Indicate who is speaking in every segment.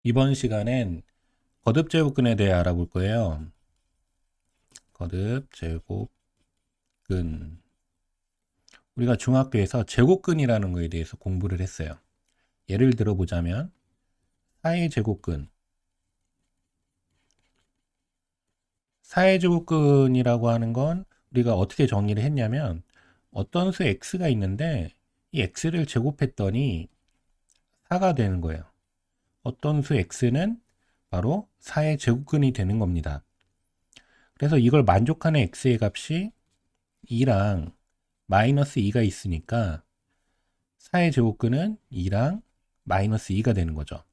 Speaker 1: 이번 시간엔 거듭 제곱근에 대해 알아볼 거예요. 거듭 제곱근. 우리가 중학교에서 제곱근이라는 거에 대해서 공부를 했어요. 예를 들어 보자면 4의 제곱근. 4의 제곱근이라고 하는 건 우리가 어떻게 정의를 했냐면 어떤 수 x가 있는데 이 x를 제곱했더니 4가 되는 거예요. 어떤 수 x는 바로 4의 제곱근이 되는 겁니다. 그래서 이걸 만족하는 x의 값이 2랑 마이너스 2가 있으니까 4의 제곱근은 2랑 마이너스 2가 되는 거죠.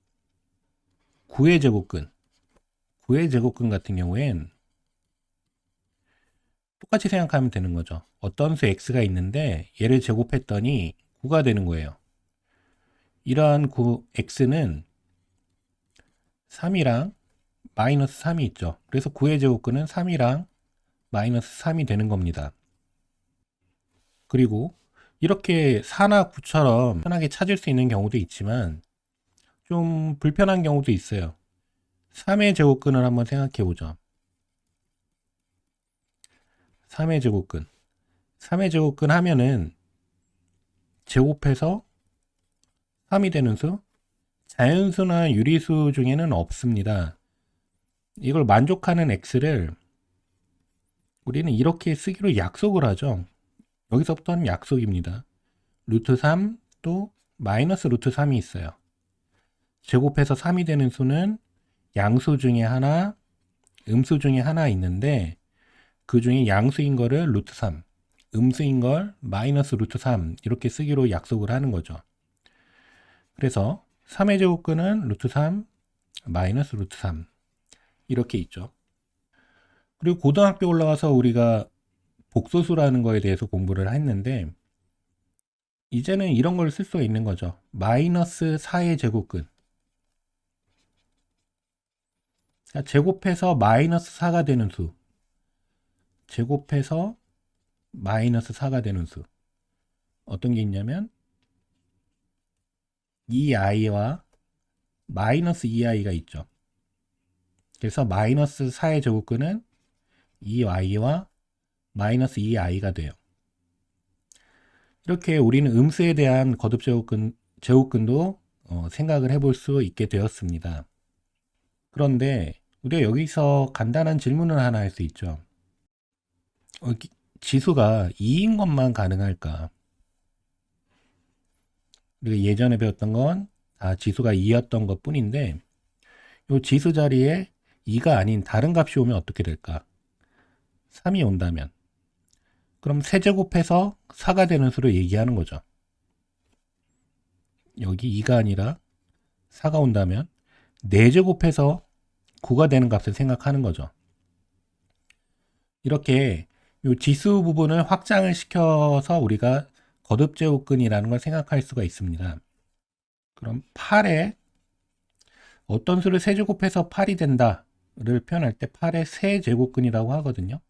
Speaker 1: 9의 제곱근. 9의 제곱근 같은 경우엔 똑같이 생각하면 되는 거죠. 어떤 수 x가 있는데 얘를 제곱했더니 9가 되는 거예요. 이러한 x는 3이랑 마이너스 3이 있죠. 그래서 9의 제곱근은 3이랑 마이너스 3이 되는 겁니다. 그리고 이렇게 4나 9처럼 편하게 찾을 수 있는 경우도 있지만 좀 불편한 경우도 있어요. 3의 제곱근을 한번 생각해 보죠. 3의 제곱근. 3의 제곱근 하면은 제곱해서 3이 되는 수? 자연수나 유리수 중에는 없습니다. 이걸 만족하는 x를 우리는 이렇게 쓰기로 약속을 하죠. 여기서부터는 약속입니다. 루트 3 또 마이너스 루트 3이 있어요. 제곱해서 3이 되는 수는 양수 중에 하나, 음수 중에 하나 있는데 그 중에 양수인 거를 루트 3, 음수인 걸 마이너스 루트 3 이렇게 쓰기로 약속을 하는 거죠. 그래서 3의 제곱근은 루트 3, 마이너스 루트 3 이렇게 있죠. 그리고 고등학교 올라가서 우리가 복소수라는 거에 대해서 공부를 했는데 이제는 이런 걸 쓸 수 있는 거죠. 마이너스 4의 제곱근. 제곱해서 마이너스 4가 되는 수. 제곱해서 마이너스 4가 되는 수. 어떤 게 있냐면 이 i와 마이너스 2i가 있죠. 그래서 마이너스 4의 제곱근은 2i와 마이너스 2i가 돼요. 이렇게 우리는 음수에 대한 거듭 제곱근도 생각을 해볼 수 있게 되었습니다. 그런데 우리가 여기서 간단한 질문을 하나 할 수 있죠. 지수가 2인 것만 가능할까? 우리가 예전에 배웠던 건 지수가 2였던 것 뿐인데 이 지수 자리에 2가 아닌 다른 값이 오면 어떻게 될까? 3이 온다면 그럼 세제곱해서 4가 되는 수를 얘기하는 거죠. 여기 2가 아니라 4가 온다면 4제곱해서 9가 되는 값을 생각하는 거죠. 이렇게 이 지수 부분을 확장을 시켜서 우리가 거듭제곱근이라는 걸 생각할 수가 있습니다. 그럼 8에 어떤 수를 세제곱해서 8이 된다를 표현할 때 8의 세제곱근이라고 하거든요.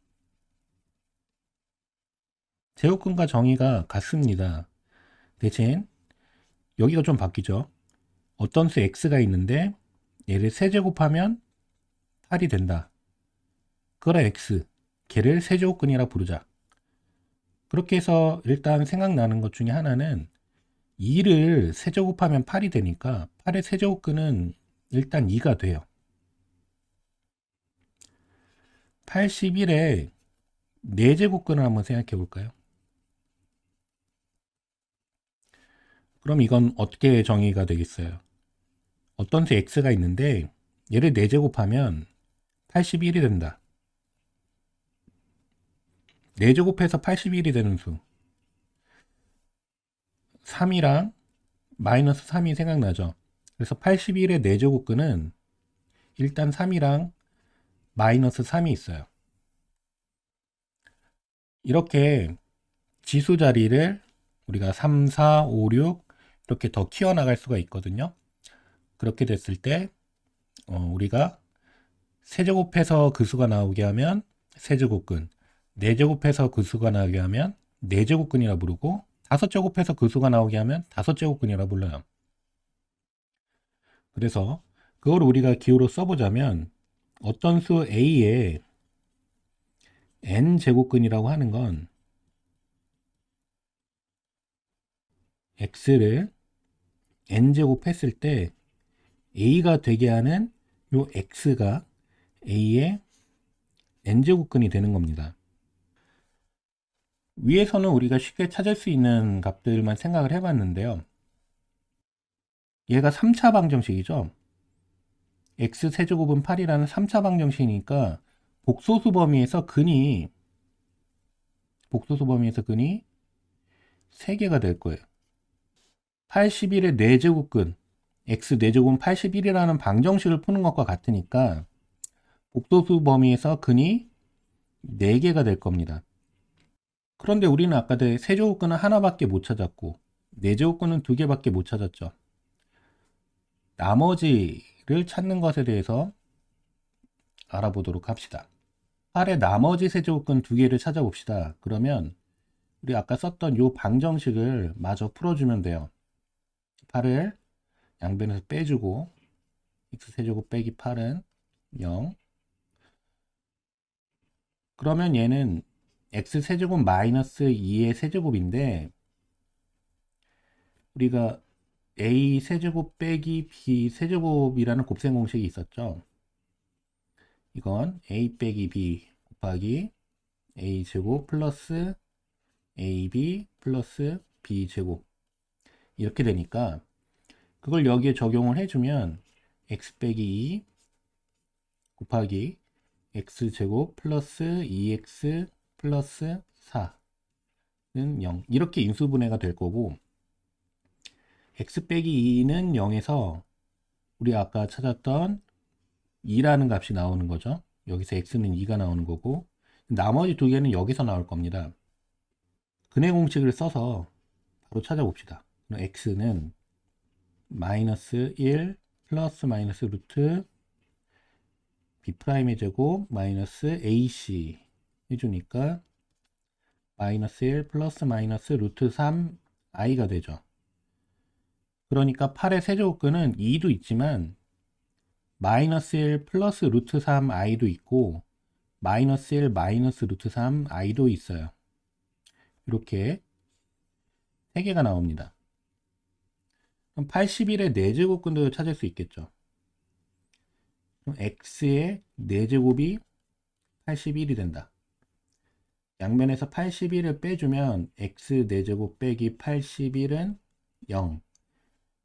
Speaker 1: 제곱근과 정의가 같습니다. 대신 여기가 좀 바뀌죠. 어떤 수 x가 있는데 얘를 세제곱하면 8이 된다. 그래 x, 걔를 세제곱근이라 부르자. 그렇게 해서 일단 생각나는 것 중에 하나는 2를 세제곱하면 8이 되니까 8의 세제곱근은 일단 2가 돼요. 81의 4제곱근을 한번 생각해 볼까요? 그럼 이건 어떻게 정의가 되겠어요? 어떤 수 x가 있는데 얘를 4제곱하면 81이 된다. 4제곱해서 81이 되는 수 3이랑 마이너스 3이 생각나죠. 그래서 81의 4제곱근은 일단 3이랑 마이너스 3이 있어요. 이렇게 지수 자리를 우리가 3, 4, 5, 6 이렇게 더 키워나갈 수가 있거든요. 그렇게 됐을 때 우리가 세제곱해서 그 수가 나오게 하면 세제곱근, 4제곱해서 그 수가 나오게 하면 4제곱근이라 부르고 5제곱해서 그 수가 나오게 하면 5제곱근이라 불러요. 그래서 그걸 우리가 기호로 써보자면 어떤 수 a의 n제곱근이라고 하는 건 x를 n제곱 했을 때 a가 되게 하는 요 x가 a의 n제곱근이 되는 겁니다. 위에서는 우리가 쉽게 찾을 수 있는 값들만 생각을 해봤는데요. 얘가 3차 방정식이죠. x 세제곱은 8이라는 3차 방정식이니까 복소수 범위에서 근이 3개가 될 거예요. 81의 4제곱근 x 4제곱은 81이라는 방정식을 푸는 것과 같으니까 복소수 범위에서 근이 4개가 될 겁니다. 그런데 우리는 아까 세제곱근은 하나밖에 못 찾았고 4제곱근은 2개밖에 못 찾았죠. 나머지를 찾는 것에 대해서 알아보도록 합시다. 8의 나머지 세제곱근 2개를 찾아봅시다. 그러면 우리 아까 썼던 이 방정식을 마저 풀어주면 돼요. 8을 양변에서 빼주고 x세제곱 빼기 8은 0. 그러면 얘는 x세제곱 마이너스 2의 세제곱인데 우리가 a세제곱 빼기 b세제곱이라는 곱셈 공식이 있었죠. 이건 a 빼기 b 곱하기 a제곱 플러스 ab 플러스 b제곱 이렇게 되니까 그걸 여기에 적용을 해주면 x 빼기 2 곱하기 x제곱 플러스 2x 플러스 4는 0 이렇게 인수분해가 될 거고 x 빼기 2는 0에서 우리 아까 찾았던 2라는 값이 나오는 거죠. 여기서 x는 2가 나오는 거고 나머지 두 개는 여기서 나올 겁니다. 근해 공식을 써서 바로 찾아봅시다. 그럼 x는 마이너스 1 플러스 마이너스 루트 b'의 제곱 마이너스 ac 해주니까 마이너스 1 플러스 마이너스 루트 3i가 되죠. 그러니까 8의 세제곱근은 2도 있지만 마이너스 1 플러스 루트 3i도 있고 마이너스 1 마이너스 루트 3i도 있어요. 이렇게 3개가 나옵니다. 그럼 81의 4제곱근도 찾을 수 있겠죠. 그럼 x의 4제곱이 81이 된다. 양면에서 81을 빼주면 x 4제곱 빼기 81은 0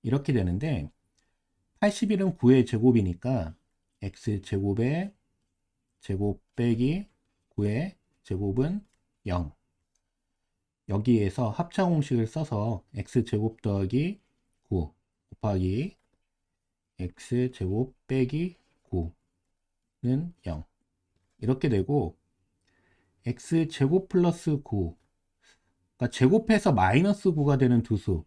Speaker 1: 이렇게 되는데 81은 9의 제곱이니까 x제곱의 제곱 빼기 9의 제곱은 0 여기에서 합차공식을 써서 x제곱 더하기 9 곱하기 x제곱 빼기 9는 0 이렇게 되고 x제곱 플러스 9 그러니까 제곱해서 마이너스 9가 되는 두수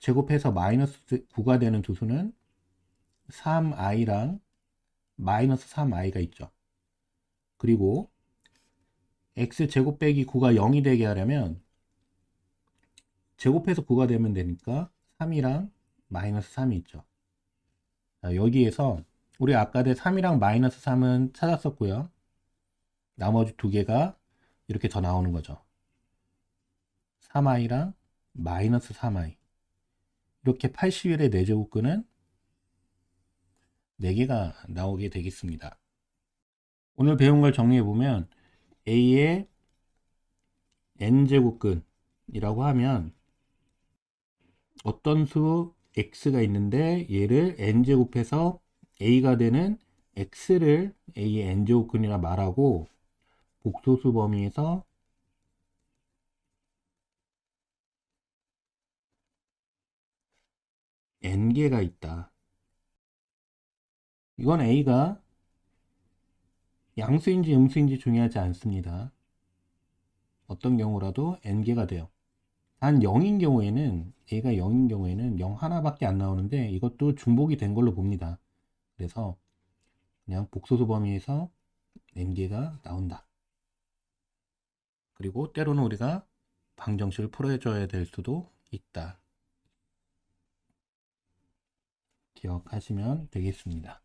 Speaker 1: 제곱해서 마이너스 9가 되는 두수는 3i랑 마이너스 3i가 있죠. 그리고 x제곱 빼기 9가 0이 되게 하려면 제곱해서 9가 되면 되니까 3이랑 마이너스 3이 있죠. 자, 여기에서 우리 아까 3이랑 마이너스 3은 찾았었고요. 나머지 두 개가 이렇게 더 나오는 거죠. 3i랑 마이너스 3i 이렇게 81의 4제곱근은 4개가 나오게 되겠습니다. 오늘 배운 걸 정리해보면 a의 n제곱근이라고 하면 어떤 수 x가 있는데 얘를 n제곱해서 a가 되는 x를 a의 n제곱근이라 말하고 복소수 범위에서 n개가 있다. 이건 a가 양수인지 음수인지 중요하지 않습니다. 어떤 경우라도 n개가 돼요. 단 0인 경우에는 a가 0인 경우에는 0 하나밖에 안 나오는데 이것도 중복이 된 걸로 봅니다. 그래서 그냥 복소수 범위에서 n개가 나온다. 그리고 때로는 우리가 방정식을 풀어줘야 될 수도 있다. 기억하시면 되겠습니다.